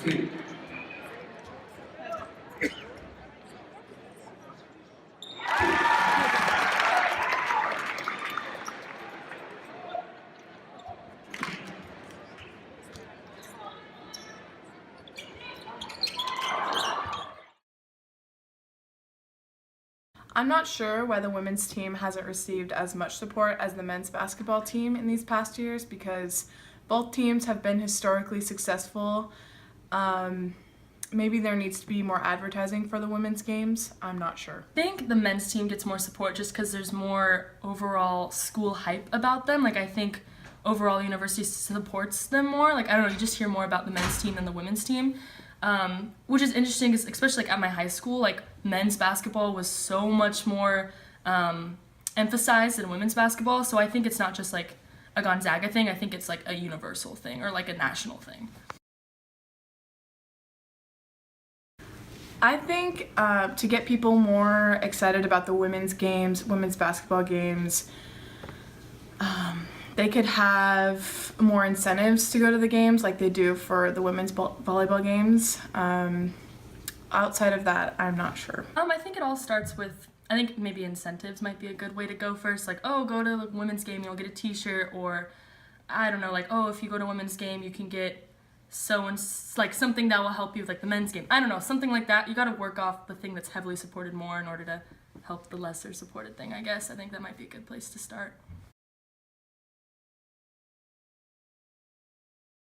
2. I'm not sure why the women's team hasn't received as much support as the men's basketball team in these past years because both teams have been historically successful. Maybe there needs to be more advertising for the women's games. I'm not sure. I think the men's team gets more support just because there's more overall school hype about them. Like, I think overall the university supports them more. Like, I don't know, you just hear more about the men's team than the women's team, which is interesting, especially like at my high school. Like, men's basketball was so much more emphasized than women's basketball. So I think it's not just like a Gonzaga thing. I think it's like a universal thing or like a national thing. I think to get people more excited about the women's games, women's basketball games, they could have more incentives to go to the games like they do for the women's volleyball games. Outside of that, I'm not sure. I think it all starts with, I think maybe incentives might be a good way to go first. Like, oh, go to the women's game, you'll get a t-shirt, or I don't know, like, oh, if you go to a women's game, you can get like something that will help you with like the men's game. I don't know, something like that. You got to work off the thing that's heavily supported more in order to help the lesser supported thing, I guess. I think that might be a good place to start.